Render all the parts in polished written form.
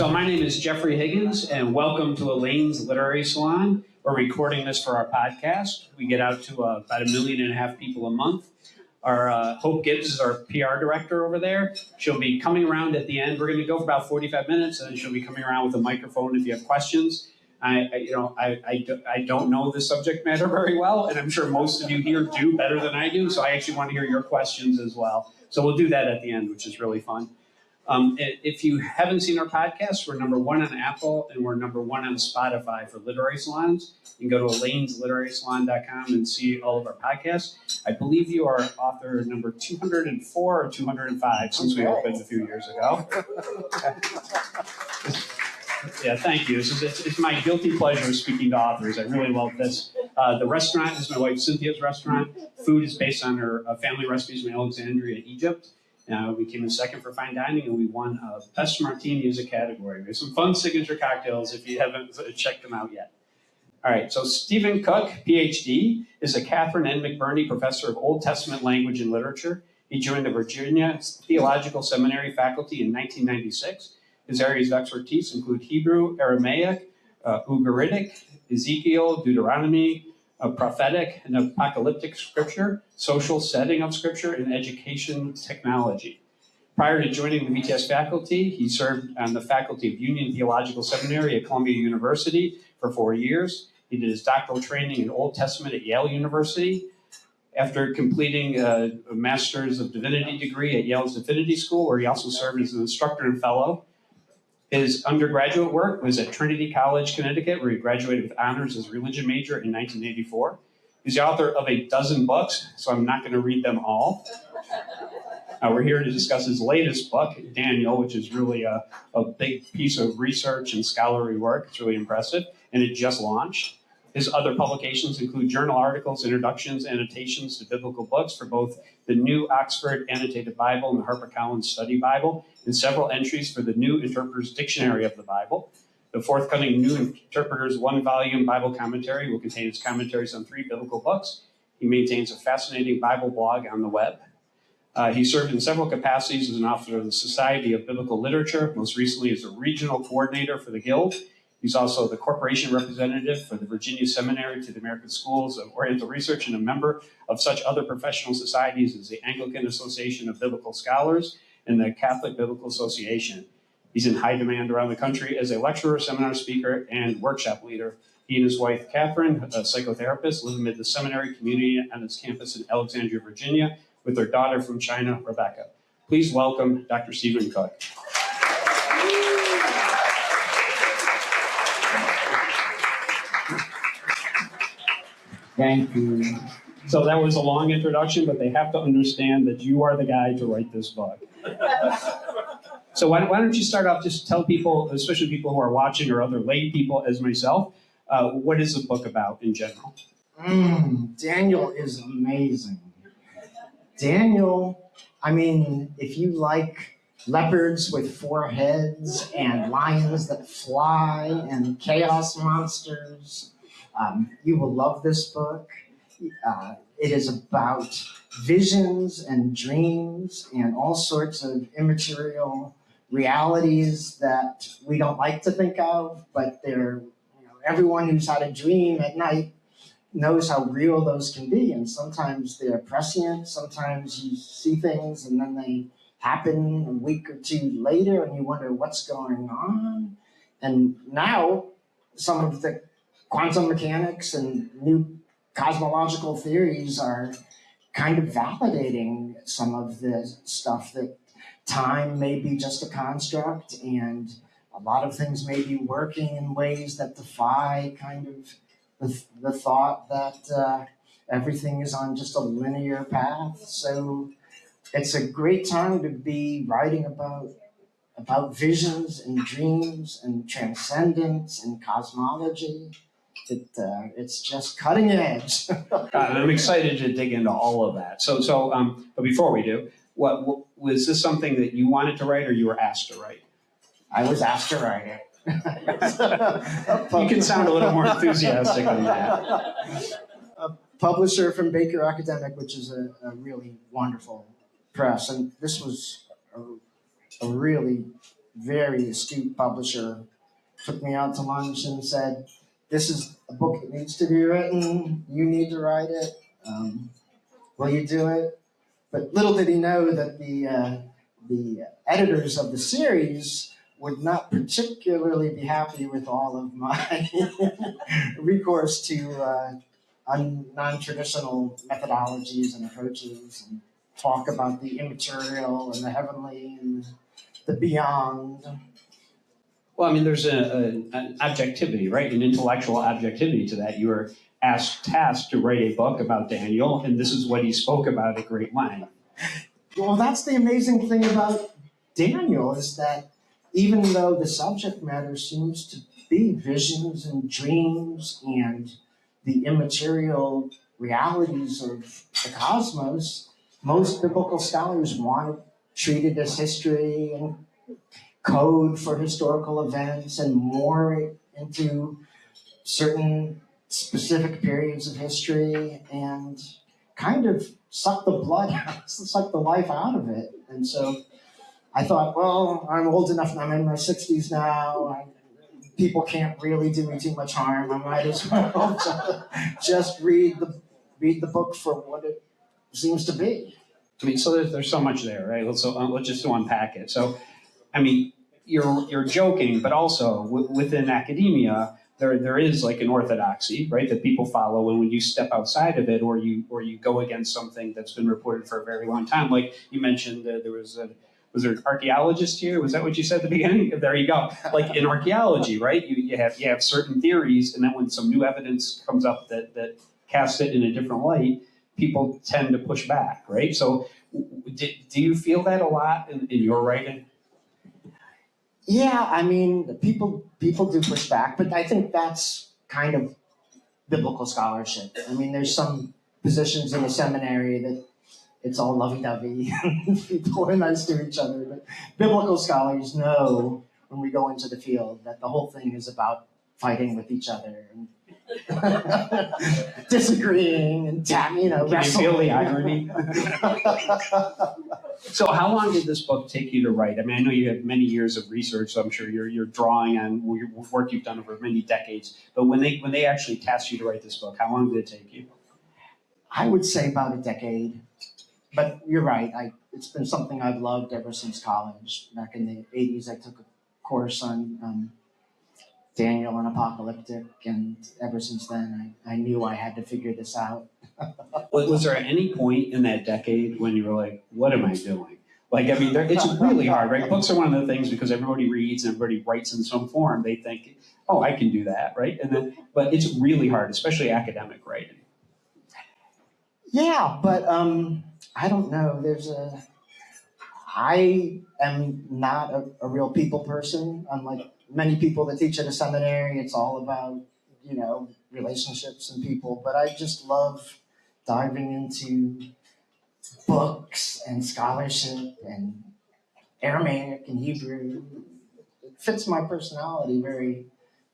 So my name is Jeffrey Higgins, and welcome to Elaine's Literary Salon. We're recording this for our podcast. We get out to about 1.5 million people a month. Our Hope Gibbs is our PR director over there. She'll be coming around at the end. We're going to go for about 45 minutes, and then she'll be coming around with a microphone if you have questions. I don't know the subject matter very well, and I'm sure most of you here do better than I do, so I actually want to hear your questions as well. So we'll do that at the end, which is really fun. If you haven't seen our podcast, we're number 1 on Apple, and we're number 1 on Spotify for literary salons. You can go to elainesliterarysalon.com and see all of our podcasts. I believe you are author number 204 or 205 since we opened a few years ago. Yeah, thank you. It's my guilty pleasure speaking to authors. I really love this. The restaurant is my wife Cynthia's restaurant. Food is based on her family recipes from Alexandria, Egypt. We came in second for fine dining, and we won Best Martini as a category. We have some fun signature cocktails if you haven't checked them out yet. All right, so Stephen Cook, PhD, is a Catherine N. McBurney Professor of Old Testament Language and Literature. He joined the Virginia Theological Seminary faculty in 1996. His areas of expertise include Hebrew, Aramaic, Ugaritic, Ezekiel, Deuteronomy, prophetic and apocalyptic scripture, social setting of scripture, and education technology. Prior to joining the VTS faculty, he served on the faculty of Union Theological Seminary at Columbia University for 4 years. He did his doctoral training in Old Testament at Yale University. After completing a Master's of Divinity degree at Yale's Divinity School, where he also served as an instructor and fellow. His undergraduate work was at Trinity College, Connecticut, where he graduated with honors as a religion major in 1984. He's the author of 12 books, so I'm not going to read them all. We're here to discuss his latest book, Daniel, which is really a big piece of research and scholarly work. It's really impressive, and it just launched. His other publications include journal articles, introductions, annotations to biblical books for both the New Oxford Annotated Bible and the HarperCollins Study Bible, and several entries for the New Interpreter's Dictionary of the Bible. The forthcoming New Interpreter's 1-volume Bible commentary will contain his commentaries on 3 biblical books. He maintains a fascinating Bible blog on the web. He served in several capacities as an officer of the Society of Biblical Literature, most recently as a regional coordinator for the Guild. He's also the corporation representative for the Virginia Seminary to the American Schools of Oriental Research and a member of such other professional societies as the Anglican Association of Biblical Scholars and the Catholic Biblical Association. He's in high demand around the country as a lecturer, seminar speaker, and workshop leader. He and his wife, Catherine, a psychotherapist, live amid the seminary community on its campus in Alexandria, Virginia, with their daughter from China, Rebecca. Please welcome Dr. Stephen Cook. Thank you. So that was a long introduction, but they have to understand that you are the guy to write this book. So why don't you start off, just tell people, especially people who are watching or other lay people as myself, what is the book about in general? Daniel is amazing. Daniel, if you like leopards with 4 heads and lions that fly and chaos monsters, you will love this book. It is about visions and dreams and all sorts of immaterial realities that we don't like to think of, but they're, everyone who's had a dream at night knows how real those can be. And sometimes they're prescient. Sometimes you see things and then they happen a week or 2 later and you wonder what's going on. And now some of the quantum mechanics and new cosmological theories are kind of validating some of the stuff that time may be just a construct and a lot of things may be working in ways that defy kind of the thought that everything is on just a linear path. So it's a great time to be writing about visions and dreams and transcendence and cosmology. It's just cutting edge. I'm excited to dig into all of that. But before we do, what was this something that you wanted to write or you were asked to write? I was asked to write it. You can sound a little more enthusiastic than that. A publisher from Baker Academic, which is a really wonderful press, and this was a really very astute publisher took me out to lunch and said, "This is a book that needs to be written. You need to write it. Will you do it?" But little did he know that the editors of the series would not particularly be happy with all of my recourse to non-traditional methodologies and approaches, and talk about the immaterial and the heavenly and the beyond. Well, I mean, there's an objectivity, right? An intellectual objectivity to that. You were tasked to write a book about Daniel, and this is what he spoke about at great length. Well, that's the amazing thing about Daniel, is that even though the subject matter seems to be visions and dreams and the immaterial realities of the cosmos, most biblical scholars want to treat it as history and code for historical events and more into certain specific periods of history and kind of suck the blood out, suck the life out of it. And so I thought, well, I'm old enough, I'm in my 60s now, people can't really do me too much harm. I might as well just read the book for what it seems to be. I mean, so there's so much there, right? Let's just unpack it. So, I mean, you're joking, but also within academia, there is like an orthodoxy, right, that people follow, and when you step outside of it, or you go against something that's been reported for a very long time, like you mentioned, was there an archaeologist here? Was that what you said at the beginning? There you go. Like in archaeology, right? You have certain theories, and then when some new evidence comes up that casts it in a different light, people tend to push back, right? So do you feel that a lot in your writing? Yeah, I mean, people do push back, but I think that's kind of biblical scholarship. I mean, there's some positions in the seminary that it's all lovey-dovey, people are nice to each other, but biblical scholars know when we go into the field that the whole thing is about fighting with each other and disagreeing and Can you feel the irony? So how long did this book take you to write? I mean, I know you have many years of research, so I'm sure you're drawing on work you've done over many decades. But when they actually tasked you to write this book, how long did it take you? I would say about a decade. But you're right. It's been something I've loved ever since college. Back in the 80s, I took a course on Daniel and apocalyptic, and ever since then, I knew I had to figure this out. Was there any point in that decade when you were like, what am I doing? Like, I mean, it's really hard, right? Books are one of the things, because everybody reads and everybody writes in some form. They think, oh, I can do that, right? But it's really hard, especially academic writing. Yeah, but I don't know. I am not a real people person. Unlike many people that teach at a seminary, it's all about, relationships and people. But I just love diving into books and scholarship and Aramaic and Hebrew. It fits my personality very,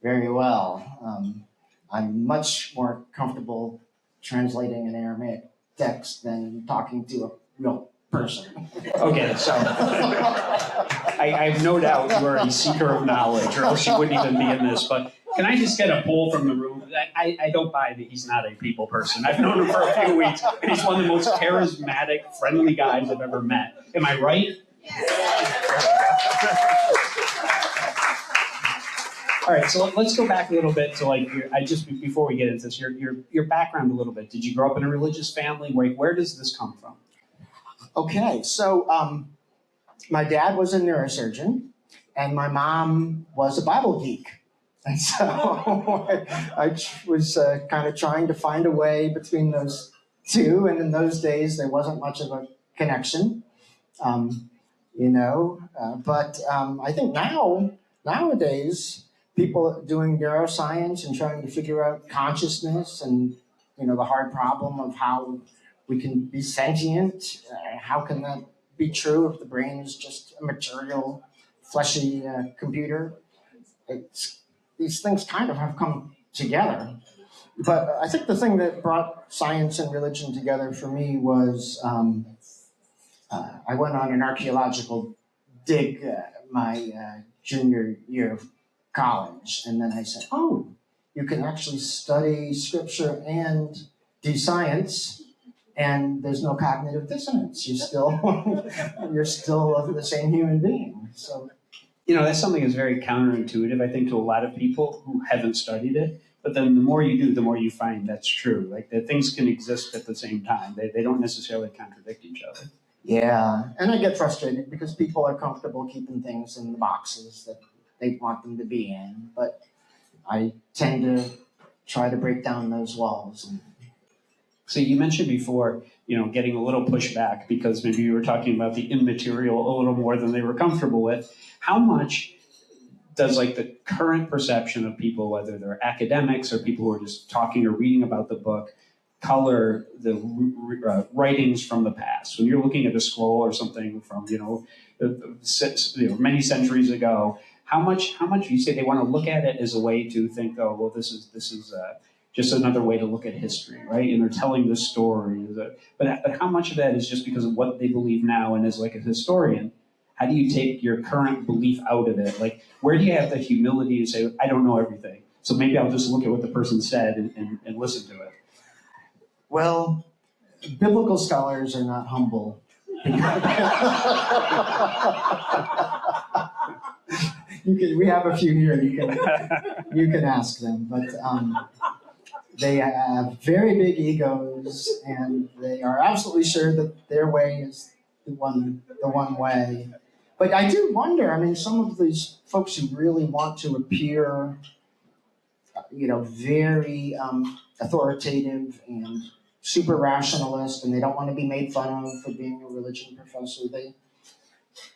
very well. I'm much more comfortable translating an Aramaic text than talking to a real person. Okay, so I have no doubt you are a seeker of knowledge, or else you wouldn't even be in this. But can I just get a poll from the room? I don't buy that he's not a people person. I've known him for a few weeks, and he's one of the most charismatic, friendly guys I've ever met. Am I right? All right, so let's go back a little bit to before we get into this, your background a little bit. Did you grow up in a religious family? Where does this come from? Okay, so my dad was a neurosurgeon, and my mom was a Bible geek. And so I was kind of trying to find a way between those two, and in those days there wasn't much of a connection, but I think nowadays people doing neuroscience and trying to figure out consciousness and, the hard problem of how we can be sentient. How can that be true if the brain is just a material, fleshy computer? These things kind of have come together. But I think the thing that brought science and religion together for me was I went on an archaeological dig my junior year of college. And then I said, oh, you can actually study scripture and do science, and there's no cognitive dissonance. You're still the same human being. So, that's something that's very counterintuitive, I think, to a lot of people who haven't studied it. But then the more you do, the more you find that's true. Like that things can exist at the same time. They don't necessarily contradict each other. Yeah, and I get frustrated because people are comfortable keeping things in the boxes that they want them to be in. But I tend to try to break down those walls. So you mentioned before, getting a little pushback because maybe you were talking about the immaterial a little more than they were comfortable with. How much does the current perception of people, whether they're academics or people who are just talking or reading about the book, color the writings from the past? When you're looking at a scroll or something from many centuries ago, how much you say they want to look at it as a way to think, oh well, this is just another way to look at history, right? And they're telling this story. But how much of that is just because of what they believe now? And as a historian, how do you take your current belief out of it? Where do you have the humility to say, I don't know everything, so maybe I'll just look at what the person said and listen to it? Well, biblical scholars are not humble. We have a few here. You can ask them, but they have very big egos, and they are absolutely sure that their way is the one way. But I do wonder. I mean, some of these folks who really want to appear, very authoritative and super rationalist, and they don't want to be made fun of for being a religion professor.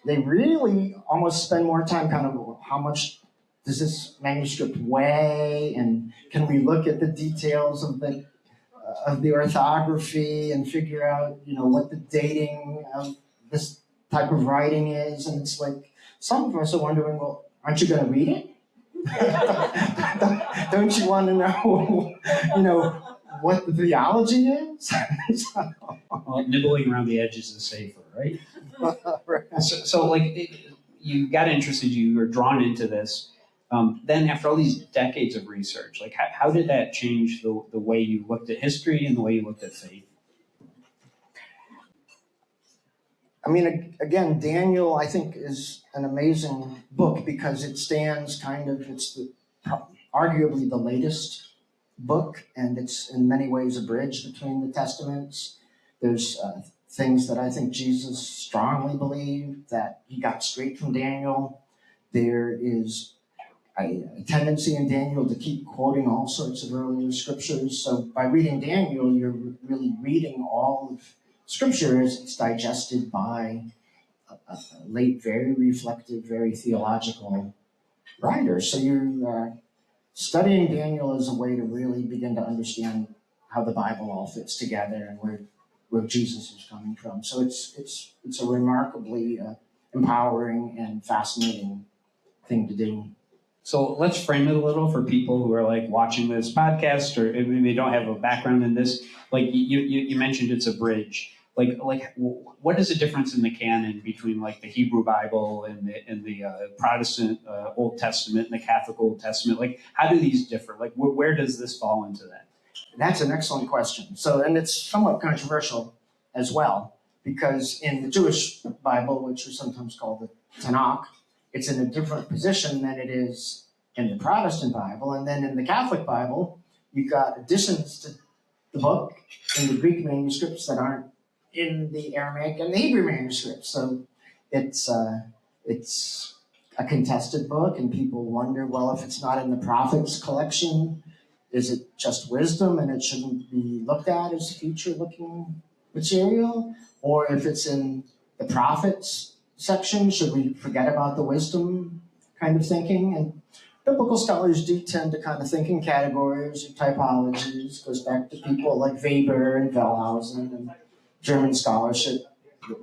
They really almost spend more time kind of how much does this manuscript weigh, and can we look at the details of the orthography and figure out what the dating of this type of writing is. And it's some of us are wondering, well, aren't you going to read it? Don't you want to know what the theology is? Well, nibbling around the edges is safer, right? Right. So you got interested, you were drawn into this. Then after all these decades of research, how did that change the way you looked at history and the way you looked at faith? I mean, again, Daniel, I think, is an amazing book because it stands it's arguably the latest book, and it's in many ways a bridge between the Testaments. There's things that I think Jesus strongly believed that he got straight from Daniel. There is a tendency in Daniel to keep quoting all sorts of earlier scriptures. So by reading Daniel, you're really reading all of Scripture as it's digested by a late, very reflective, very theological writer. So you're studying Daniel as a way to really begin to understand how the Bible all fits together and where Jesus is coming from. So it's a remarkably empowering and fascinating thing to do. So let's frame it a little for people who are watching this podcast or maybe they don't have a background in this. You mentioned it's a bridge. What is the difference in the canon between the Hebrew Bible and the Protestant Old Testament and the Catholic Old Testament? How do these differ? Where does this fall into that? That's an excellent question. And it's somewhat controversial as well, because in the Jewish Bible, which is sometimes called the Tanakh, it's in a different position than it is in the Protestant Bible. And then in the Catholic Bible, you've got additions to the book in the Greek manuscripts that aren't in the Aramaic and the Hebrew manuscripts. So it's a contested book, and people wonder, well, if it's not in the prophets collection, is it just wisdom and it shouldn't be looked at as future-looking material? Or if it's in the prophets section, should we forget about the wisdom kind of thinking? And biblical scholars do tend to kind of think in categories or typologies. It goes back to people like Weber and Wellhausen and German scholarship.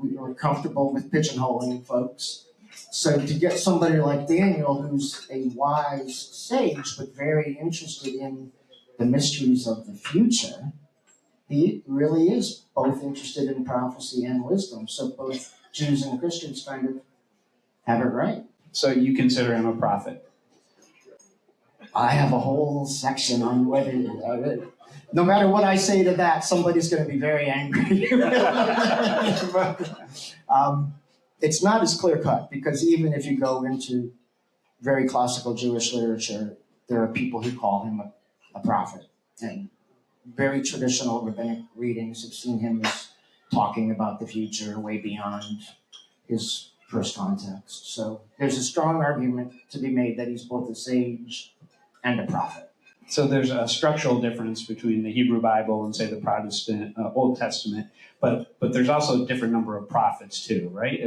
We were comfortable with pigeonholing folks. So to get somebody like Daniel, who's a wise sage, but very interested in the mysteries of the future, he really is both interested in prophecy and wisdom. So both Jews and Christians kind of have it right. So you consider him a prophet? I have a whole section on whether, no matter what I say to that, somebody's going to be very angry. But, it's not as clear cut, because even if you go into very classical Jewish literature, there are people who call him a prophet. And very traditional rabbinic readings have seen him as talking about the future way beyond his first context. So there's a strong argument to be made that he's both a sage and a prophet. So there's a structural difference between the Hebrew Bible and, say, the Protestant Old Testament, but there's also a different number of prophets too, right?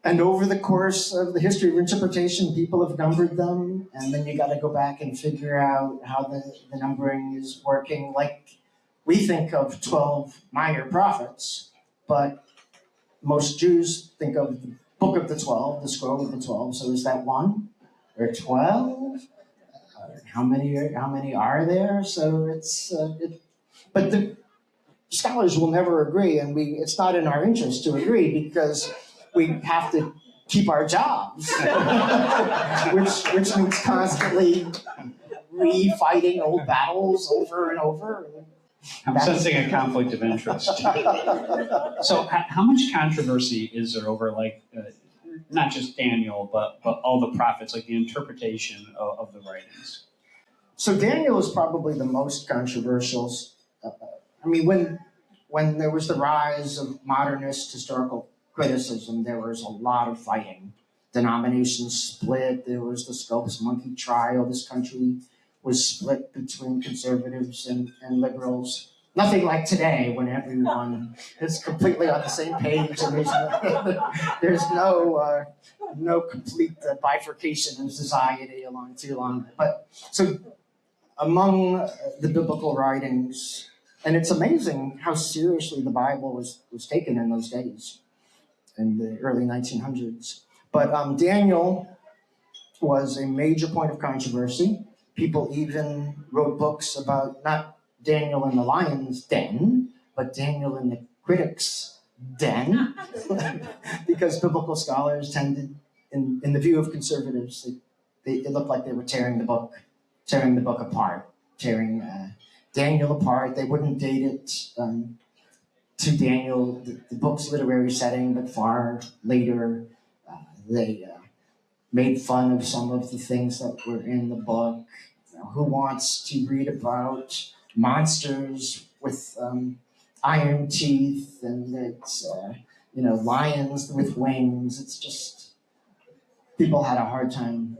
And over the course of the history of interpretation, people have numbered them, and then you got to go back and figure out how the numbering is working. Like, we think of 12 minor prophets, but most Jews think of the Book of the 12, the Scroll of the 12. So is that one or 12? How many are there? So it's but the scholars will never agree, and it's not in our interest to agree, because we have to keep our jobs, which means constantly refighting old battles over and over. I'm sensing a conflict of interest. So how much controversy is there over, like, not just Daniel, but all the prophets, like the interpretation of the writings? So Daniel is probably the most controversial. I mean, when there was the rise of modernist historical criticism, there was a lot of fighting. Denominations split. There was the Scopes Monkey trial. This country was split between conservatives and liberals. Nothing like today, when everyone is completely on the same page, and there's no complete bifurcation of society along too long. But so among the biblical writings, and it's amazing how seriously the Bible was taken in those days, in the early 1900s. But Daniel was a major point of controversy. People even wrote books about not Daniel in the lion's den, but Daniel in the critic's den, because biblical scholars tended, in the view of conservatives, it looked like they were tearing the book apart, tearing Daniel apart. They wouldn't date it to Daniel, the book's literary setting, but far later. They made fun of some of the things that were in the book. Who wants to read about monsters with iron teeth, and it's lions with wings? It's just, people had a hard time.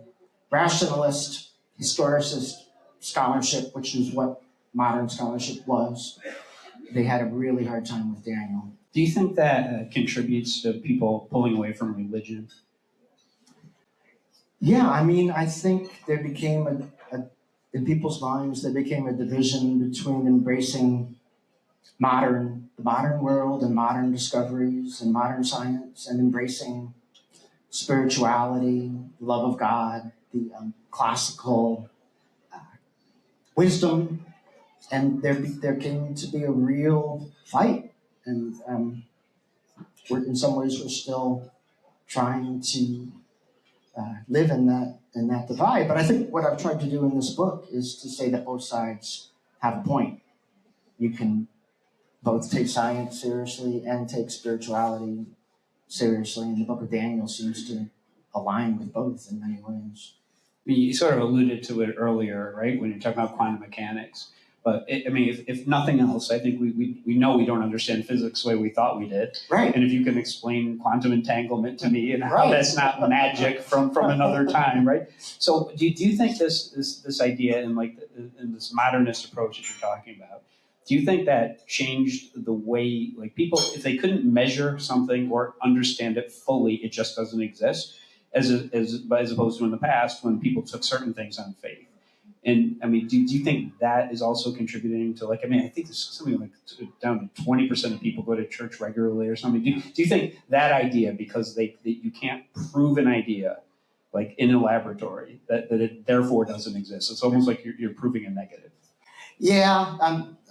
Rationalist, historicist scholarship, which is what modern scholarship was, they had a really hard time with Daniel. Do you think that contributes to people pulling away from religion? Yeah, I mean, I think there became in people's minds, there became a division between embracing the modern world and modern discoveries and modern science, and embracing spirituality, the love of God, the classical wisdom, and there came to be a real fight, and in some ways we're still trying to live in that divide. But I think what I've tried to do in this book is to say that both sides have a point. You can both take science seriously and take spirituality seriously, and the book of Daniel seems to align with both in many ways. You sort of alluded to it earlier, right, when you're talking about quantum mechanics. But if nothing else, I think we know we don't understand physics the way we thought we did. Right. And if you can explain quantum entanglement to me and how Right. that's not magic from another time, right? So do you think this idea in this modernist approach that you're talking about, do you think that changed the way, like, people, if they couldn't measure something or understand it fully, it just doesn't exist, as opposed to in the past when people took certain things on faith? And I mean, do you think that is also contributing to, like, I mean, I think there's something like down to 20% of people go to church regularly or something. Do you think that idea, because you can't prove an idea, like in a laboratory, that it therefore doesn't exist? It's almost like you're proving a negative. Yeah,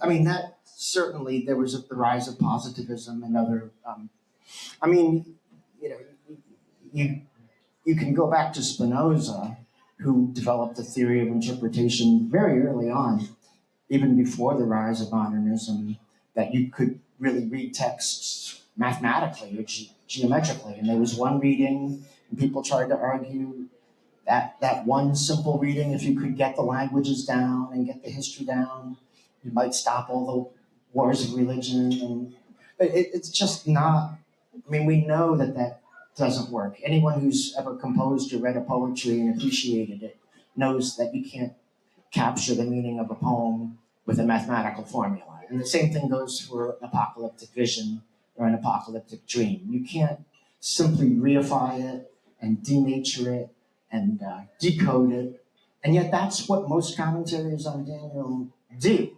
I mean, that certainly, there was the rise of positivism and other, you can go back to Spinoza, who developed a theory of interpretation very early on, even before the rise of modernism, that you could really read texts mathematically or geometrically. And there was one reading, and people tried to argue that one simple reading, if you could get the languages down and get the history down, you might stop all the wars of religion. And it's just not, I mean, we know that doesn't work. Anyone who's ever composed or read a poetry and appreciated it knows that you can't capture the meaning of a poem with a mathematical formula. And the same thing goes for an apocalyptic vision or an apocalyptic dream. You can't simply reify it and denature it and decode it. And yet that's what most commentaries on Daniel do.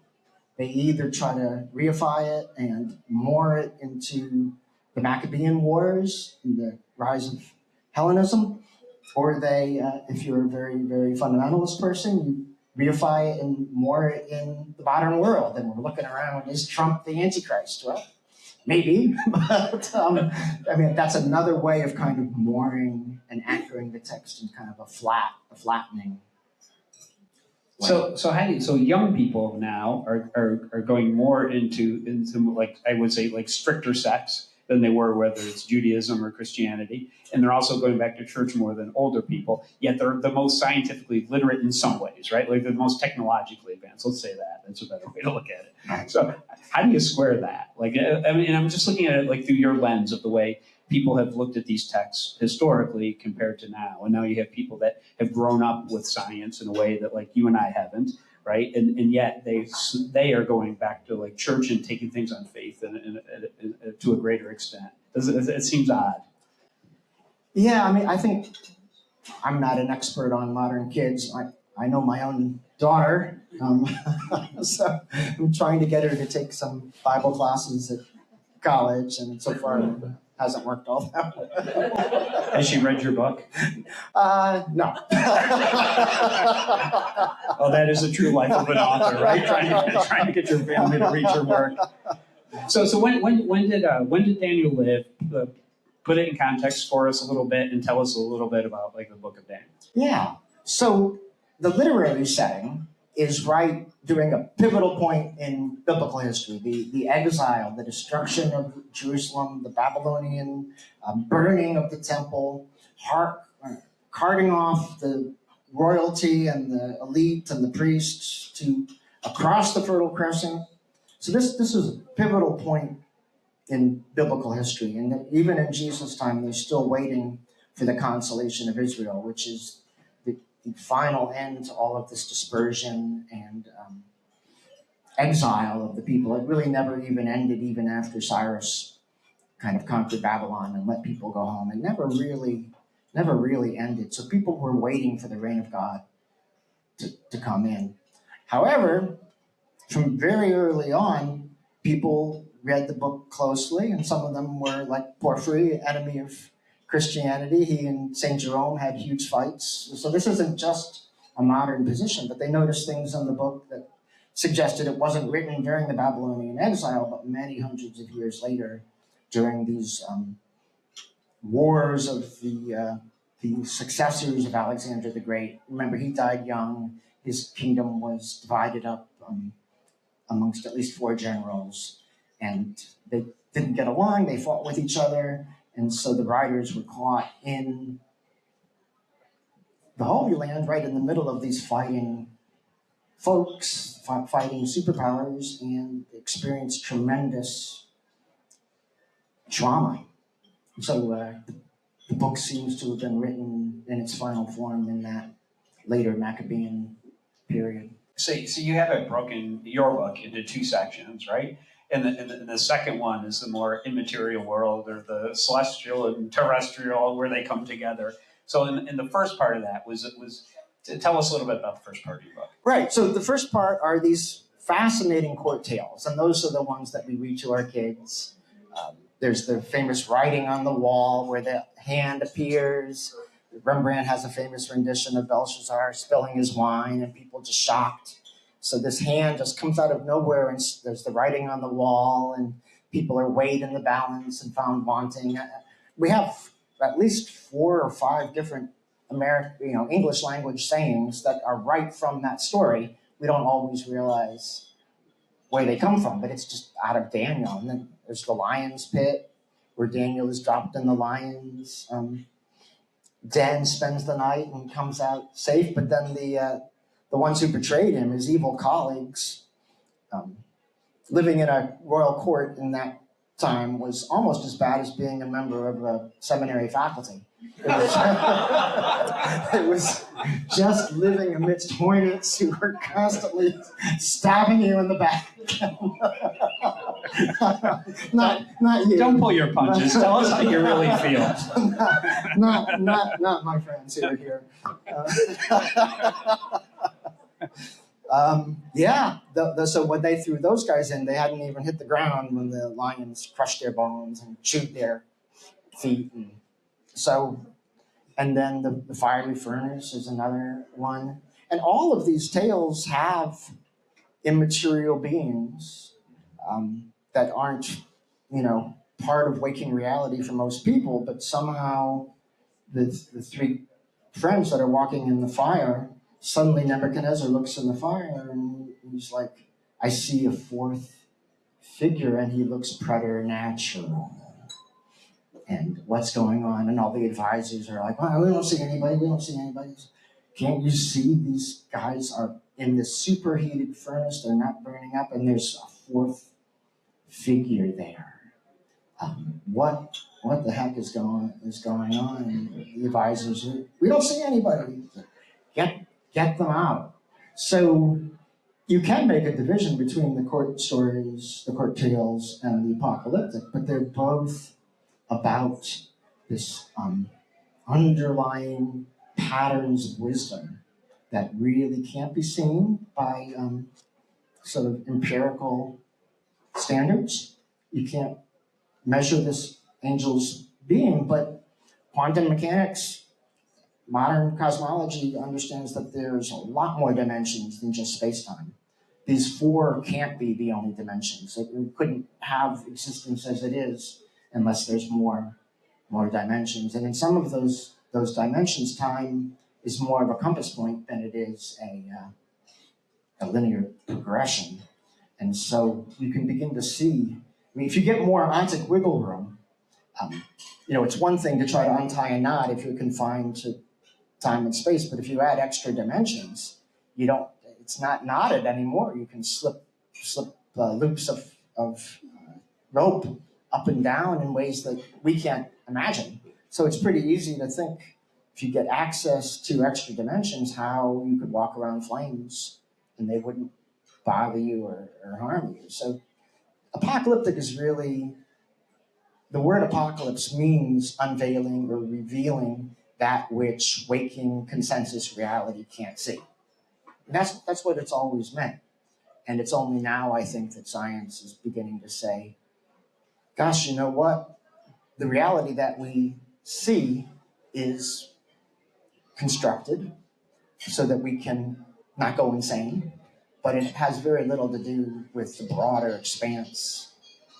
They either try to reify it and moor it into the Maccabean Wars and the rise of Hellenism, or they, if you're a very, very fundamentalist person, you reify it and moor it in the modern world. And we're looking around, is Trump the Antichrist? Well, maybe, but I mean, that's another way of kind of mooring and anchoring the text in kind of a flattening way. So young people now are going more into like, I would say, like stricter sects than they were, whether it's Judaism or Christianity. And they're also going back to church more than older people, yet they're the most scientifically literate in some ways, right? Like they're the most technologically advanced. Let's say that. That's a better way to look at it. So how do you square that? Like, I mean, I'm just looking at it like through your lens of the way people have looked at these texts historically compared to now. And now you have people that have grown up with science in a way that like you and I haven't, right? And yet they are going back to like church and taking things on faith and to a greater extent. It seems odd. Yeah, I mean, I think I'm not an expert on modern kids. I know my own daughter, so I'm trying to get her to take some Bible classes at college, and so far it hasn't worked all that well. Has she read your book? No. Oh, that is a true life of an author, right? Trying to get your family to read your work. So when did Daniel live? Put it in context for us a little bit and tell us a little bit about like the book of Daniel. Yeah. So the literary setting is right during a pivotal point in biblical history, the exile, the destruction of Jerusalem, the Babylonian burning of the temple, carting off the royalty and the elite and the priests to across the Fertile Crescent. So this is a pivotal point in biblical history. And even in Jesus' time, they're still waiting for the consolation of Israel, which is the final end to all of this dispersion and exile of the people. It really never even ended, even after Cyrus kind of conquered Babylon and let people go home. It never really ended. So people were waiting for the reign of God to come in. However, from very early on, people read the book closely, and some of them were like Porphyry, enemy of Christianity. He and St. Jerome had huge fights. So this isn't just a modern position, but they noticed things in the book that suggested it wasn't written during the Babylonian exile, but many hundreds of years later during these wars of the successors of Alexander the Great. Remember, he died young. His kingdom was divided up amongst at least 4 generals, and they didn't get along. They fought with each other, and so the writers were caught in the Holy Land, right in the middle of these fighting folks, fighting superpowers, and experienced tremendous trauma. So the book seems to have been written in its final form in that later Maccabean period. So you have it broken, your book, into 2 sections, right? And the second one is the more immaterial world, or the celestial and terrestrial, where they come together. So in the first part of that was to tell us a little bit about the first part of your book. Right. So the first part are these fascinating court tales, and those are the ones that we read to our kids. There's the famous writing on the wall where the hand appears. Rembrandt has a famous rendition of Belshazzar spilling his wine and people just shocked. So this hand just comes out of nowhere, and there's the writing on the wall, and people are weighed in the balance and found wanting. We have at least 4 or 5 different English language sayings that are right from that story. We don't always realize where they come from, but it's just out of Daniel. And then there's the lion's pit, where Daniel is dropped in the lion's den, spends the night, and comes out safe. But then the ones who betrayed him, his evil colleagues, living in a royal court in that time was almost as bad as being a member of a seminary faculty. It was just living amidst hornets who were constantly stabbing you in the back. not you. Don't pull your punches. Tell us how you really feel. not my friends who are here. So when they threw those guys in, they hadn't even hit the ground when the lions crushed their bones and chewed their feet. And then the fiery furnace is another one. And all of these tales have immaterial beings that aren't, part of waking reality for most people, but somehow the 3 friends that are walking in the fire, suddenly Nebuchadnezzar looks in the fire and he's like, I see a 4th figure and he looks preternatural. And what's going on? And all the advisors are like, well, we don't see anybody. Can't you see these guys are in this superheated furnace? They're not burning up. And there's a 4th figure there. What the heck is going on? And the advisors are, we don't see anybody. Get them out. So you can make a division between the court stories, the court tales, and the apocalyptic, but they're both about this underlying patterns of wisdom that really can't be seen by sort of empirical standards. You can't measure this angel's being, but quantum mechanics, modern cosmology understands that there's a lot more dimensions than just space-time. These 4 can't be the only dimensions. It couldn't have existence as it is unless there's more dimensions. And in some of those dimensions, time is more of a compass point than it is a linear progression. And so you can begin to see, if you get more ontic wiggle room, it's one thing to try to untie a knot if you're confined to time and space, but if you add extra dimensions, it's not knotted anymore. You can slip loops of rope up and down in ways that we can't imagine. So it's pretty easy to think, if you get access to extra dimensions, how you could walk around flames and they wouldn't bother you or harm you. So apocalyptic is really, the word apocalypse means unveiling or revealing that which waking consensus reality can't see. And that's what it's always meant. And it's only now, I think, that science is beginning to say, gosh, you know what? The reality that we see is constructed so that we can not go insane, but it has very little to do with the broader expanse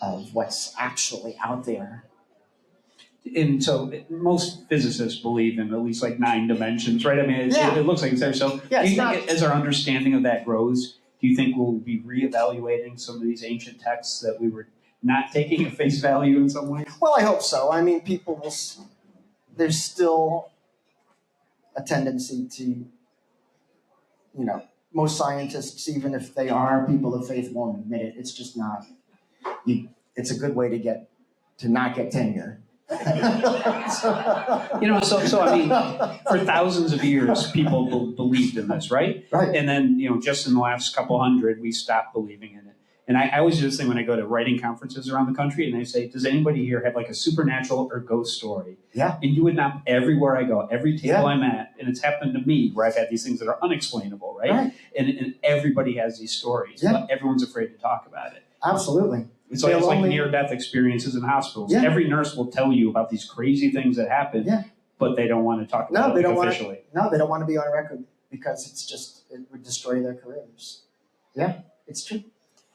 of what's actually out there. And so most physicists believe in at least 9 dimensions, right? I mean, it looks like it's there. So do you think as our understanding of that grows, do you think we'll be reevaluating some of these ancient texts that we were not taking at face value in some ways? Well, I hope so. I mean, people will, there's still a tendency to, most scientists, even if they are people of faith, won't admit it. It's just not, it's a good way to not get tenure. So I mean, for thousands of years, people believed in this, right? Right. And then, just in the last couple hundred, we stopped believing in it. And I always do this thing when I go to writing conferences around the country, and they say, does anybody here have a supernatural or ghost story? Yeah. And you would not, everywhere I go, every table I'm at, and it's happened to me where I've had these things that are unexplainable, right? And everybody has these stories, but everyone's afraid to talk about it. Absolutely. So it's like near-death experiences in hospitals. Yeah. Every nurse will tell you about these crazy things that happen, but they don't want to talk about it officially. They don't want to be on record because it would destroy their careers. Yeah, it's true.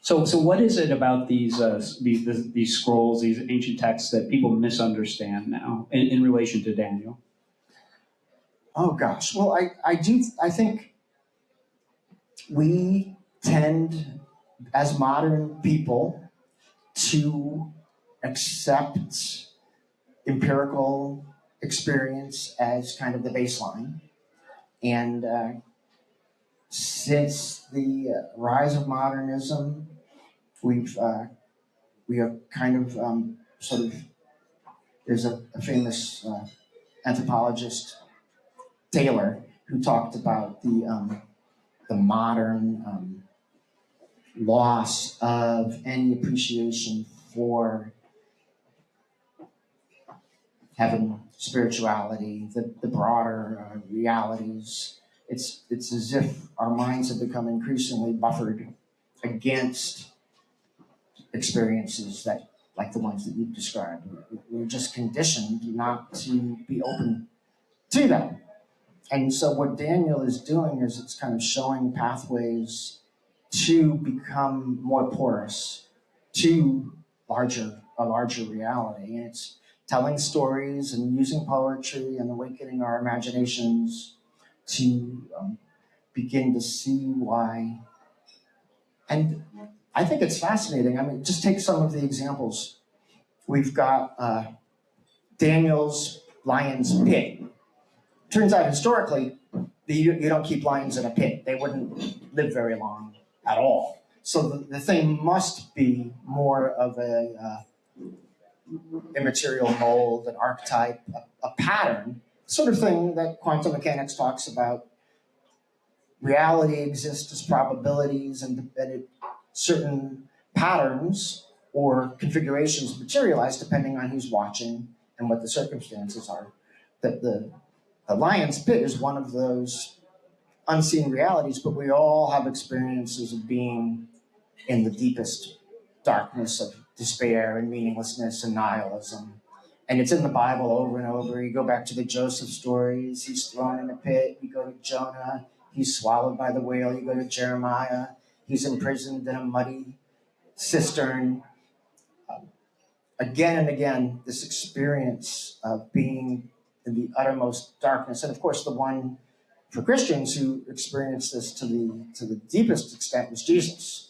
So what is it about these scrolls, these ancient texts that people misunderstand now in relation to Daniel? Oh gosh. Well, I think we tend, as modern people, to accept empirical experience as kind of the baseline. And since the rise of modernism, we are kind of sort of, there's a famous anthropologist, Taylor, who talked about the modern loss of any appreciation for heaven, spirituality, the broader realities. It's as if our minds have become increasingly buffered against experiences that, like the ones that you've described. We're just conditioned not to be open to them. And so what Daniel is doing is it's kind of showing pathways to become more porous to a larger reality. And it's telling stories and using poetry and awakening our imaginations to begin to see why. And I think it's fascinating. I mean, just take some of the examples. We've got Daniel's lion's pit. Turns out historically, you don't keep lions in a pit. They wouldn't live very long at all. So the thing must be more of a immaterial mold, an archetype, a pattern, sort of thing that quantum mechanics talks about. Reality exists as probabilities, and certain patterns or configurations materialize depending on who's watching and what the circumstances are. That the lion's pit is one of those unseen realities, but we all have experiences of being in the deepest darkness of despair and meaninglessness and nihilism. And it's in the Bible over and over. You go back to the Joseph stories, he's thrown in a pit. You go to Jonah, he's swallowed by the whale. You go to Jeremiah, he's imprisoned in a muddy cistern. Again and again, this experience of being in the uttermost darkness. And of course, the one for Christians who experienced this to the deepest extent was Jesus.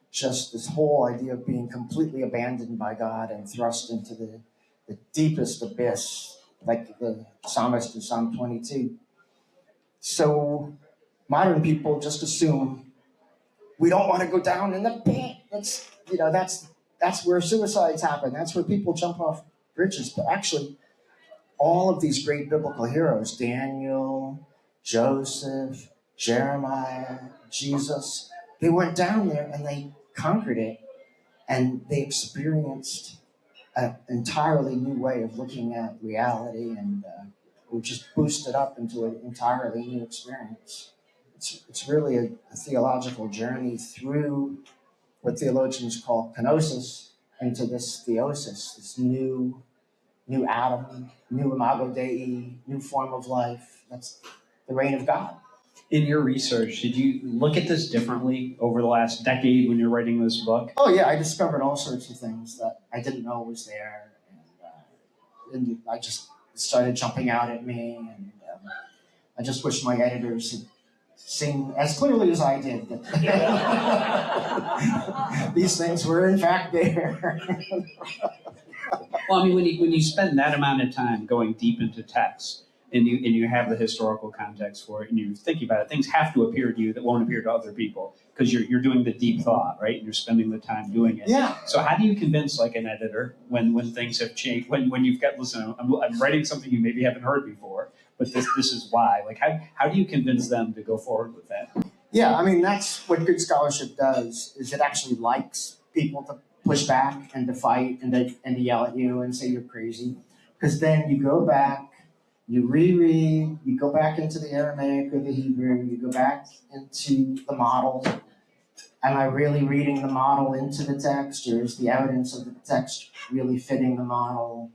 Just this whole idea of being completely abandoned by God and thrust into the deepest abyss, like the psalmist in Psalm 22. So modern people just assume we don't want to go down in the pit. That's where suicides happen. That's where people jump off bridges. But actually, all of these great biblical heroes, Daniel, Joseph, Jeremiah, Jesus, they went down there and they conquered it, and they experienced an entirely new way of looking at reality, and were just boosted up into an entirely new experience. It's really a theological journey through what theologians call kenosis into this theosis, this new Adam, new imago Dei, new form of life. That's the reign of God. In your research, did you look at this differently over the last decade when you're writing this book? Oh yeah, I discovered all sorts of things that I didn't know was there, and I just started jumping out at me, and I just wish my editors had seen as clearly as I did that these things were in fact there. Well, I mean, when you spend that amount of time going deep into text, and you have the historical context for it, and you're thinking about it, things have to appear to you that won't appear to other people, because you're doing the deep thought, right? And you're spending the time doing it. Yeah. So how do you convince like an editor when things have changed, when you've got, listen, I'm writing something you maybe haven't heard before, but this is why. Like how do you convince them to go forward with that? Yeah, I mean, that's what good scholarship does, is it actually likes people to push back and to fight and to yell at you and say you're crazy. Because then you go back, you reread, you go back into the Aramaic or the Hebrew, you go back into the model. Am I really reading the model into the text, or is the evidence of the text really fitting the model?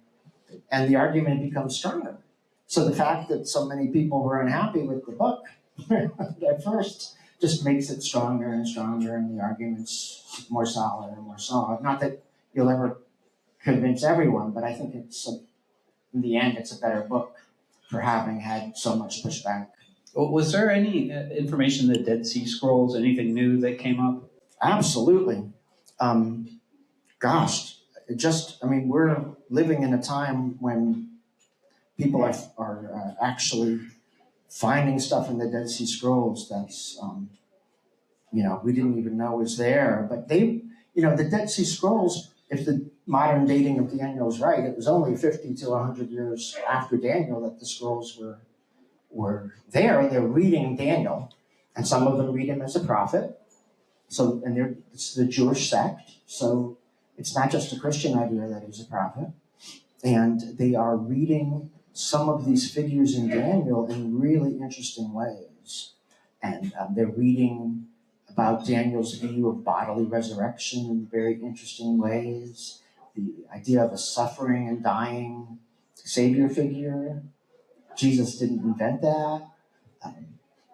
And the argument becomes stronger. So the fact that so many people were unhappy with the book at first just makes it stronger and stronger, and the arguments more solid and more solid. Not that you'll ever convince everyone, but I think in the end, it's a better book for having had so much pushback. Was there any information in the Dead Sea Scrolls, anything new that came up? Absolutely. We're living in a time when people are actually finding stuff in the Dead Sea Scrolls that's, we didn't even know was there. But the Dead Sea Scrolls, if the modern dating of Daniel is right, it was only 50 to 100 years after Daniel that the scrolls were there. They're reading Daniel, and some of them read him as a prophet. So, it's the Jewish sect. So it's not just a Christian idea that he's a prophet. And they are reading some of these figures in Daniel in really interesting ways. And they're reading about Daniel's view of bodily resurrection in very interesting ways. The idea of a suffering and dying Savior figure. Jesus didn't invent that.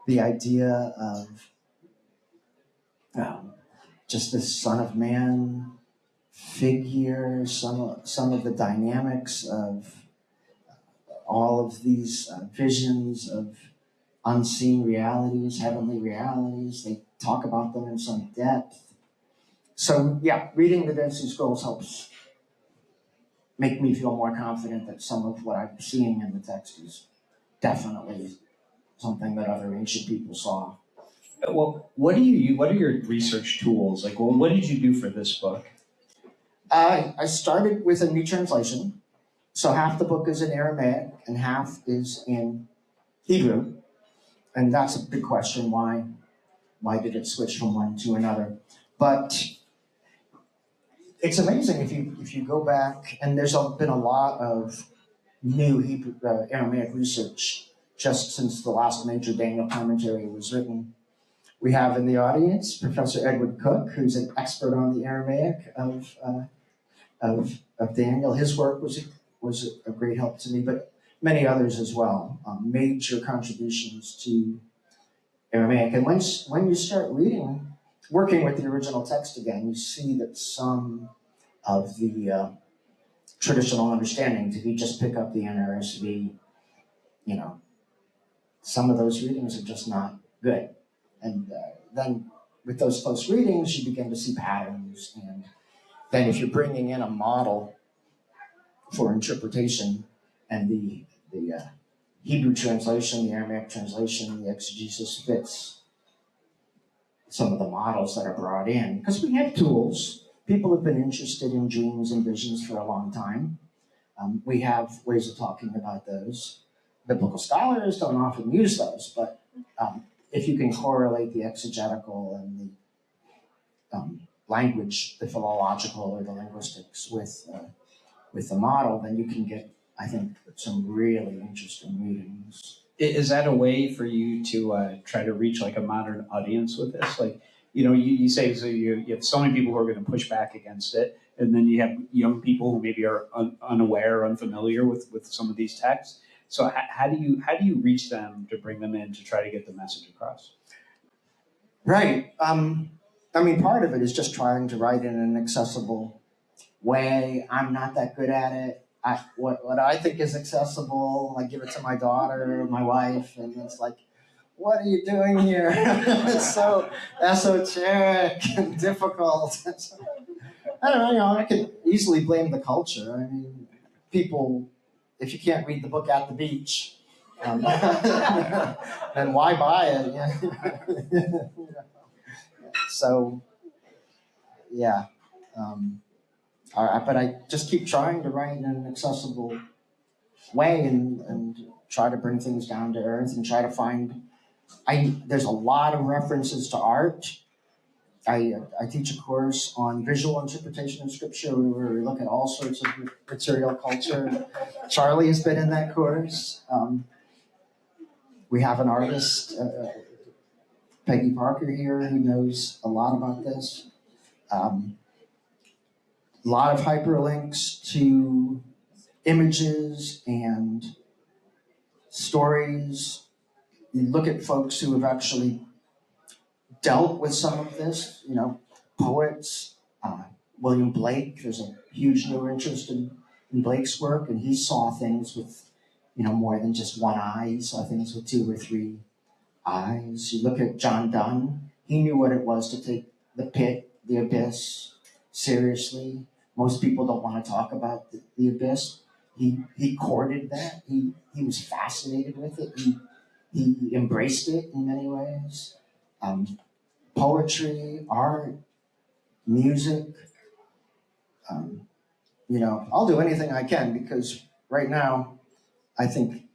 The idea of just this Son of Man figure, some of the dynamics of all of these visions of unseen realities, heavenly realities. They talk about them in some depth. So yeah, reading the Dead Sea Scrolls helps make me feel more confident that some of what I'm seeing in the text is definitely something that other ancient people saw. Well, what are your research tools? Like, well, what did you do for this book? I started with a new translation. So half the book is in Aramaic and half is in Hebrew. And that's a big question. Why did it switch from one to another? But it's amazing if you go back, and there's been a lot of new Hebrew, Aramaic research just since the last major Daniel commentary was written. We have in the audience Professor Edward Cook, who's an expert on the Aramaic of Daniel. His work was a great help to me, but many others as well. Major contributions to Aramaic. And when you start working with the original text again, you see that some of the traditional understandings, if you just pick up the NRSV, some of those readings are just not good. And then with those close readings, you begin to see patterns. And then if you're bringing in a model for interpretation, and the Hebrew translation, the Aramaic translation, the exegesis fits some of the models that are brought in. Because we have tools. People have been interested in dreams and visions for a long time. We have ways of talking about those. Biblical scholars don't often use those, but if you can correlate the exegetical and the language, the philological or the linguistics with the model, then you can get, I think, some really interesting readings. Is that a way for you to try to reach like a modern audience with this? Like, you say so you have so many people who are going to push back against it, and then you have young people who maybe are unaware, unfamiliar with some of these texts. So how do you reach them to bring them in to try to get the message across? Right. Part of it is just trying to write in an accessible way. I'm not that good at it. What I think is accessible, I give it to my daughter or my wife, and it's like, what are you doing here? It's so esoteric and difficult. I don't know, I can easily blame the culture. I mean, people, if you can't read the book at the beach, then why buy it? So, yeah. But I just keep trying to write in an accessible way and try to bring things down to earth and try to find. There's a lot of references to art. I teach a course on visual interpretation of scripture where we look at all sorts of material culture. Charlie has been in that course. We have an artist, Peggy Parker here, who knows a lot about this. A lot of hyperlinks to images and stories. You look at folks who have actually dealt with some of this, poets, William Blake, there's a huge new interest in Blake's work, and he saw things with, more than just one eye. He saw things with 2 or 3 eyes. You look at John Donne, he knew what it was to take the pit, the abyss, seriously. Most people don't want to talk about the abyss. He courted that. He was fascinated with it. He embraced it in many ways. Poetry, art, music. I'll do anything I can, because right now I think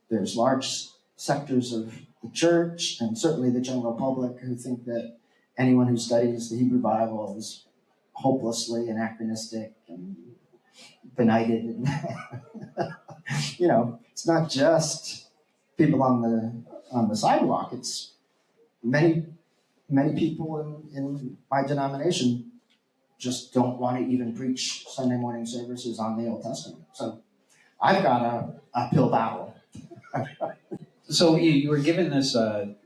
there's large sectors of the church and certainly the general public who think that anyone who studies the Hebrew Bible is hopelessly anachronistic and benighted. And it's not just people on the sidewalk. It's many people in my denomination just don't want to even preach Sunday morning services on the Old Testament. So I've got a uphill battle. So you were given this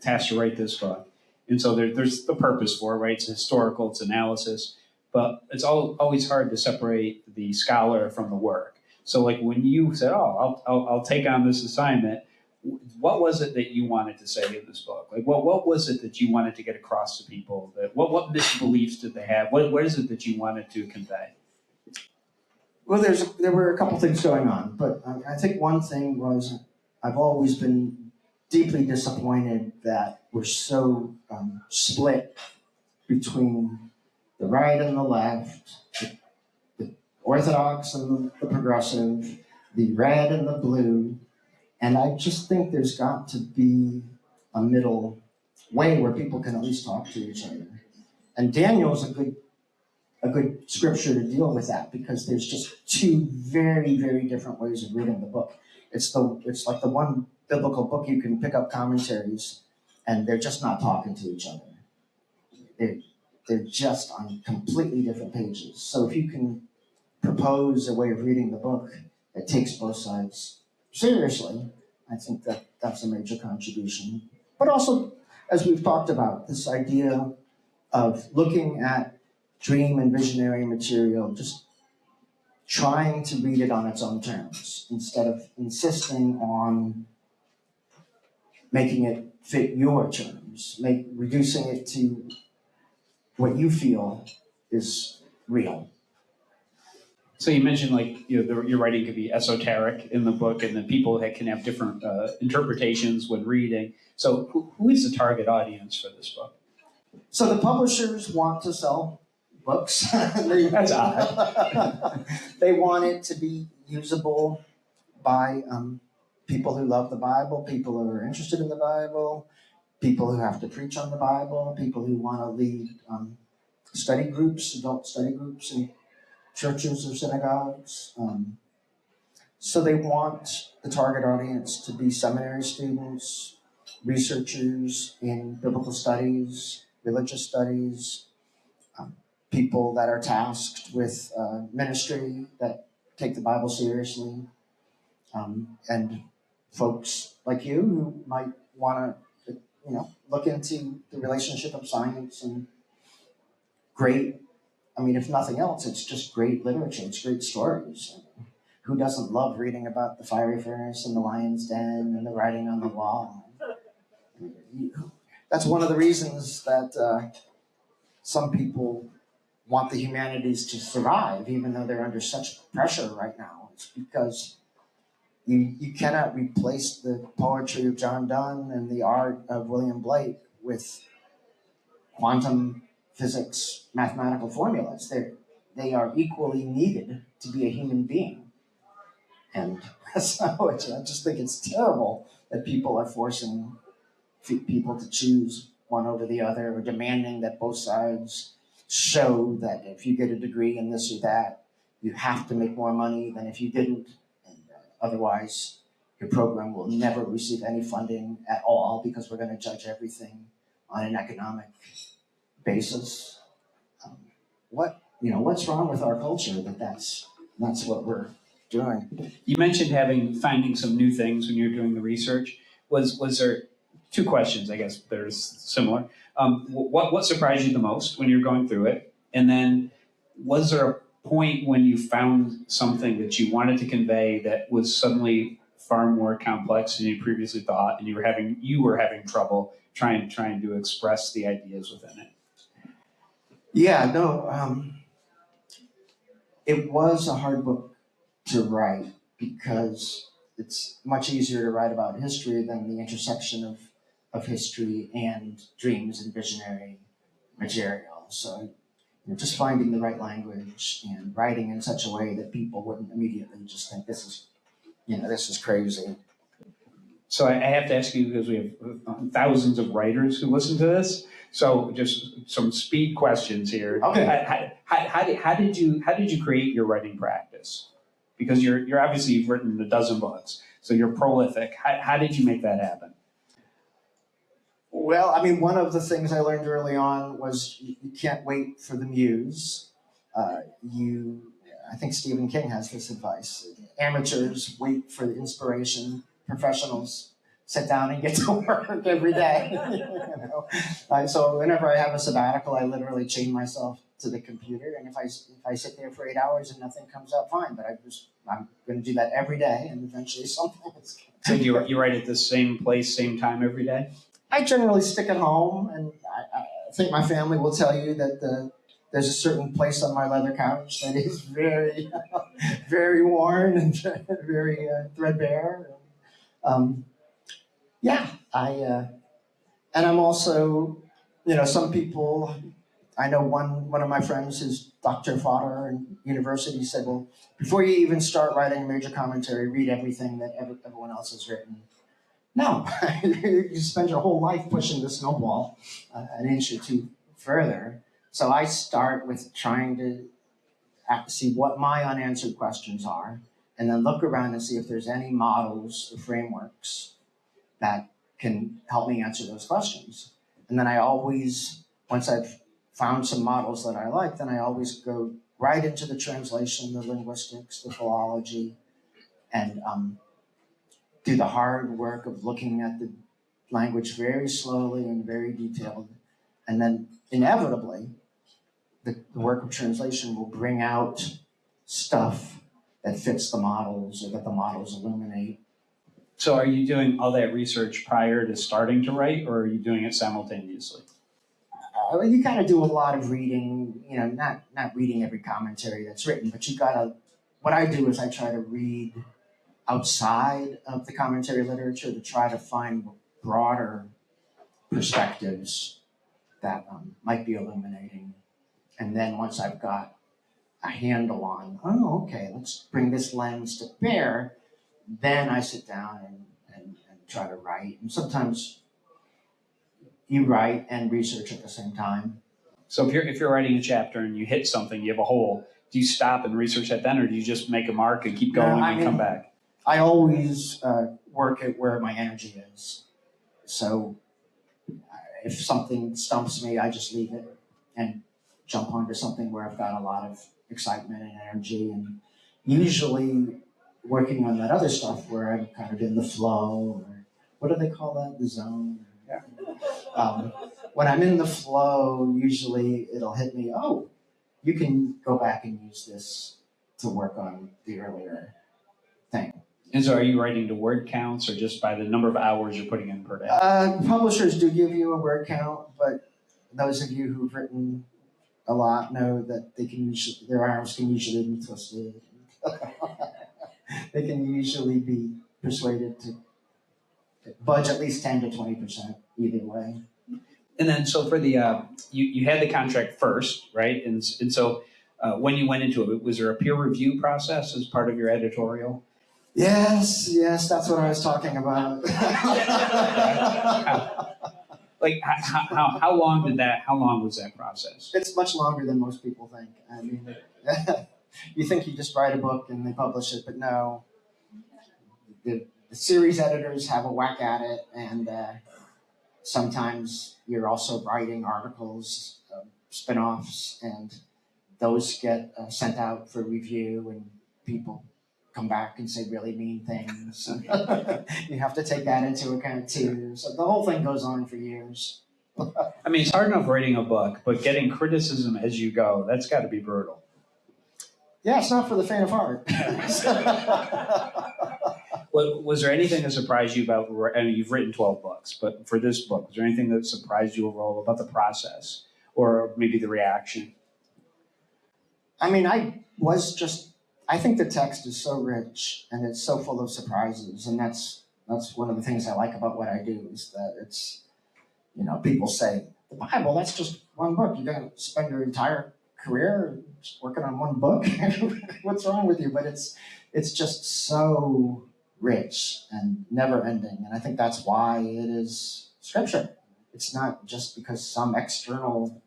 task to write this book, and so there's the purpose for it, right? It's historical, it's analysis, but it's always hard to separate the scholar from the work. So like when you said, I'll take on this assignment, what was it that you wanted to say in this book? Like what was it that you wanted to get across to people? That what misbeliefs did they have? What is it that you wanted to convey? Well, there were a couple things going on, but I think one thing was I've always been deeply disappointed that we're so split between the right and the left, the Orthodox and the progressive, the red and the blue. And I just think there's got to be a middle way where people can at least talk to each other. And Daniel's a good scripture to deal with that, because there's just 2 very, very different ways of reading the book. It's like the one biblical book you can pick up commentaries and they're just not talking to each other. They're just on completely different pages. So if you can propose a way of reading the book that takes both sides seriously, I think that's a major contribution. But also, as we've talked about, this idea of looking at dream and visionary material, just trying to read it on its own terms instead of insisting on making it fit your terms, reducing it to what you feel is real. So you mentioned your writing could be esoteric in the book, and then people that can have different interpretations when reading. So who is the target audience for this book? So the publishers want to sell books. That's odd. They want it to be usable by people who love the Bible, people who are interested in the Bible, people who have to preach on the Bible, people who want to lead study groups, adult study groups in churches or synagogues. So they want the target audience to be seminary students, researchers in biblical studies, religious studies, people that are tasked with ministry, that take the Bible seriously, and folks like you who might want to, look into the relationship of science and if nothing else, it's just great literature. It's great stories. Who doesn't love reading about the fiery furnace and the lion's den and the writing on the wall? That's one of the reasons that some people want the humanities to survive, even though they're under such pressure right now. It's because you cannot replace the poetry of John Donne and the art of William Blake with quantum physics mathematical formulas. They are equally needed to be a human being. And so I just think it's terrible that people are forcing people to choose one over the other, or demanding that both sides show that if you get a degree in this or that, you have to make more money than if you didn't. And otherwise, your program will never receive any funding at all, because we're going to judge everything on an economic basis. What's wrong with our culture that's what we're doing? You mentioned finding some new things when you were doing the research. Was there two questions, I guess they're similar. What surprised you the most when you were going through it? And then was there a point when you found something that you wanted to convey that was suddenly far more complex than you previously thought, and you were having trouble trying to express the ideas within it? Yeah, no, it was a hard book to write because it's much easier to write about history than the intersection of history and dreams and visionary material. So just finding the right language and writing in such a way that people wouldn't immediately just think this is crazy. So I have to ask you, because we have thousands of writers who listen to this. So just some speed questions here. Okay. How did you create your writing practice? Because you're obviously, you've written a dozen books, so you're prolific. How did you make that happen? Well, I mean, one of the things I learned early on was you can't wait for the muse. I think Stephen King has this advice. Amateurs wait for the inspiration. Professionals sit down and get to work every day. So whenever I have a sabbatical, I literally chain myself to the computer, and if I sit there for 8 hours and nothing comes out, fine. But I'm going to do that every day, and eventually something is. So you write at the same place, same time every day? I generally stick at home, and I think my family will tell you that there's a certain place on my leather couch that is very, very worn and very threadbare. And I'm also, some people. I know one of my friends, his Dr. Fodder in university, said, well, before you even start writing a major commentary, read everything that everyone else has written. No, you spend your whole life pushing the snowball an inch or two further. So I start with trying to see what my unanswered questions are, and then look around and see if there's any models or frameworks that can help me answer those questions. And then I always, once I've found some models that I like, then I always go right into the translation, the linguistics, the philology, and do the hard work of looking at the language very slowly and very detailed. And then inevitably, the work of translation will bring out stuff that fits the models or that the models illuminate. So are you doing all that research prior to starting to write, or are you doing it simultaneously? You kind of do a lot of reading, not reading every commentary that's written, but what I do is I try to read outside of the commentary literature to try to find broader perspectives that might be illuminating. And then once I've got a handle on, okay, let's bring this lens to bear, then I sit down and try to write. And sometimes you write and research at the same time. So if you're writing a chapter and you hit something, you have a hole, do you stop and research that then, or do you just make a mark and keep going and come back? I always work at where my energy is. So if something stumps me, I just leave it and jump onto something where I've got a lot of excitement and energy. And usually working on that other stuff where I'm kind of in the flow, or what do they call that? The zone? Yeah. When I'm in the flow, usually it'll hit me, you can go back and use this to work on the earlier thing. And so are you writing to word counts or just by the number of hours you're putting in per day? Publishers do give you a word count, but those of you who've written a lot know that their arms can usually be twisted. They can usually be persuaded to budge at least 10 to 20% either way. And then so for the, you had the contract first, right? And so when you went into it, was there a peer review process as part of your editorial? Yes, that's what I was talking about. How long was that process? It's much longer than most people think. I mean, you think you just write a book and they publish it, but no. The series editors have a whack at it, and sometimes you're also writing articles, spin-offs, and those get sent out for review, and people come back and say really mean things. You have to take that into account too. So the whole thing goes on for years. I mean, it's hard enough writing a book, but getting criticism as you go, that's got to be brutal. Yeah, it's not for the faint of heart. Was there anything that surprised you about, I mean, you've written 12 books, but for this book, was there anything that surprised you overall about the process or maybe the reaction? I mean, I think the text is so rich and it's so full of surprises. And that's one of the things I like about what I do is that it's, people say, the Bible, that's just one book. You got to spend your entire career just working on one book. What's wrong with you? But it's just so rich and never ending. And I think that's why it is scripture. It's not just because some external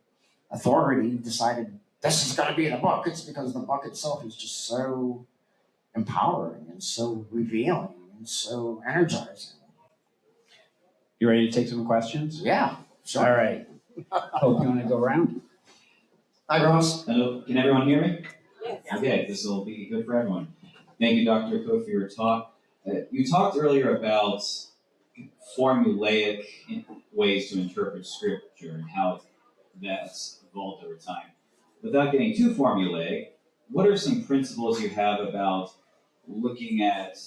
authority decided this is going to be the book. It's because the book itself is just so empowering and so revealing and so energizing. You ready to take some questions? Yeah, sure. All right. Hope you want to go around. Hi, Ross. Hello, can everyone hear me? Yes. Okay, this will be good for everyone. Thank you, Dr. Cook, for your talk. You talked earlier about formulaic ways to interpret scripture and how that's evolved over time. Without getting too formulaic, what are some principles you have about looking at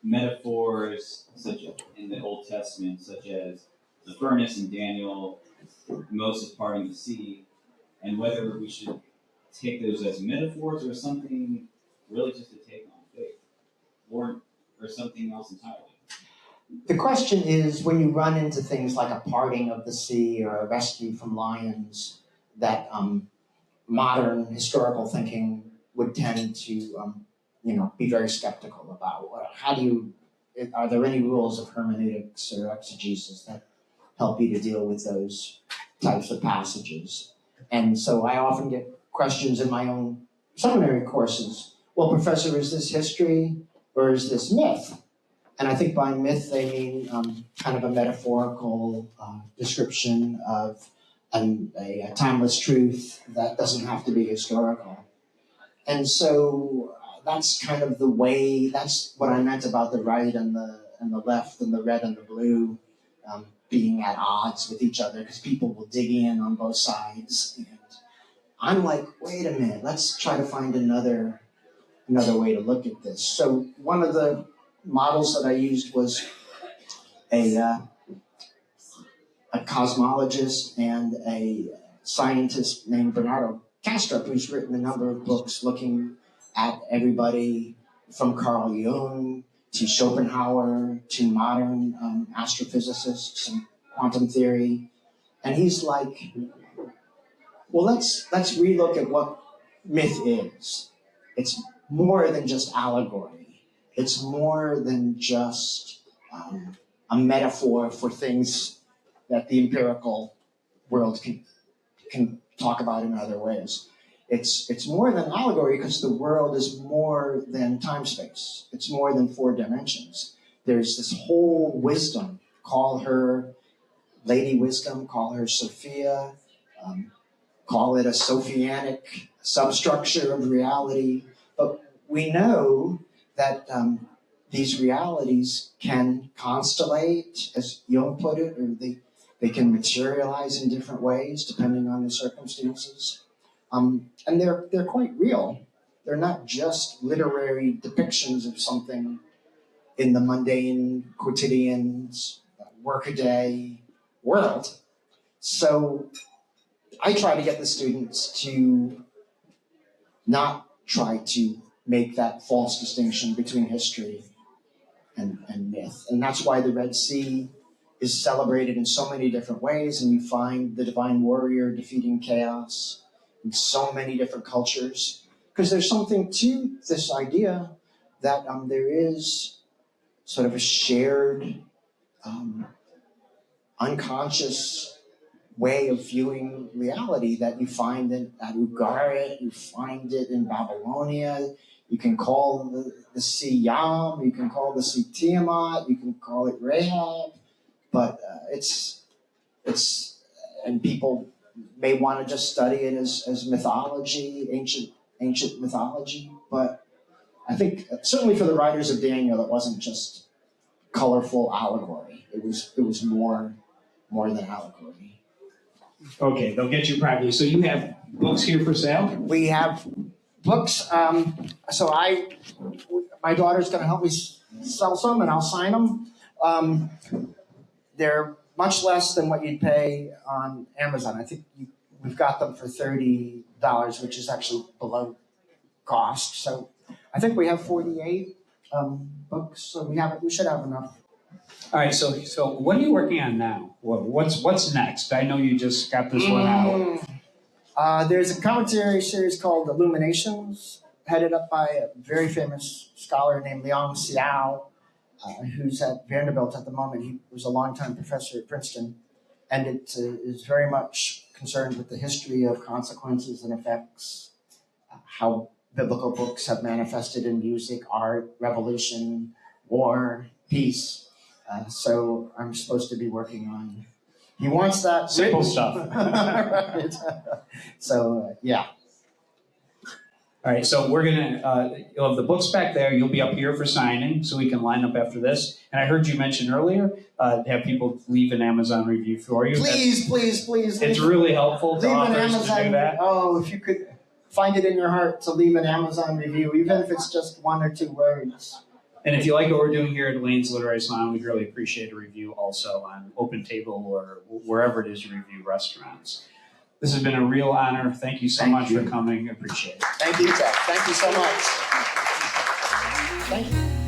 metaphors such as in the Old Testament, such as the furnace in Daniel, Moses parting the sea, and whether we should take those as metaphors or something really just to take on faith, or something else entirely? The question is, when you run into things like a parting of the sea or a rescue from lions, that modern historical thinking would tend to, be very skeptical about. Are there any rules of hermeneutics or exegesis that help you to deal with those types of passages? And so I often get questions in my own seminary courses. Well, professor, is this history or is this myth? And I think by myth they mean kind of a metaphorical description of a timeless truth that doesn't have to be historical. And so that's kind of the way, that's what I meant about the right and the left and the red and the blue being at odds with each other, because people will dig in on both sides. And I'm like, wait a minute, let's try to find another way to look at this. So one of the models that I used was a cosmologist and a scientist named Bernardo Kastrup, who's written a number of books looking at everybody from Carl Jung to Schopenhauer to modern astrophysicists and quantum theory. And he's like, well, let's relook at what myth is. It's more than just allegory. It's more than just a metaphor for things that the empirical world can talk about in other ways. It's more than allegory because the world is more than time-space. It's more than 4 dimensions. There's this whole wisdom. Call her Lady Wisdom, call her Sophia, call it a Sophianic substructure of reality. But we know that these realities can constellate, as Jung put it, or they can materialize in different ways depending on the circumstances. And they're quite real. They're not just literary depictions of something in the mundane, quotidian, workaday world. So I try to get the students to not try to make that false distinction between history and myth. And that's why the Red Sea is celebrated in so many different ways, and you find the divine warrior defeating chaos in so many different cultures, because there's something to this idea that there is sort of a shared unconscious way of viewing reality that you find at Ugarit, you find it in Babylonia. You can call the sea Yam, you can call the sea Tiamat, you can call it Rahab, but and people may want to just study it as mythology, ancient mythology, but I think certainly for the writers of Daniel, it wasn't just colorful allegory. It was more than allegory. Okay, they'll get you privately. So you have books here for sale? We have books. My daughter's going to help me sell some, and I'll sign them. They're much less than what you'd pay on Amazon. I think we've got them for $30, which is actually below cost. So I think we have 48 books. So we should have enough. All right, so what are you working on now? What's next? I know you just got this one out. There's a commentary series called Illuminations, headed up by a very famous scholar named Liang Xiao, who's at Vanderbilt at the moment. He was a longtime professor at Princeton, and it is very much concerned with the history of consequences and effects, how biblical books have manifested in music, art, revolution, war, peace. So I'm supposed to be working on. He wants that simple stuff. Right. So yeah. All right, so we're gonna you'll have the books back there. You'll be up here for signing, so we can line up after this. And I heard you mention earlier have people leave an Amazon review for you. Please. It's really helpful to authors to do that. Oh, if you could find it in your heart to leave an Amazon review, even if it's just 1 or 2 words. And if you like what we're doing here at Lane's Literary Salon, we'd really appreciate a review also on Open Table or wherever it is you review restaurants. This has been a real honor. Thank you so much for coming. I appreciate it. Thank you, Jeff. Thank you so much. Thank you.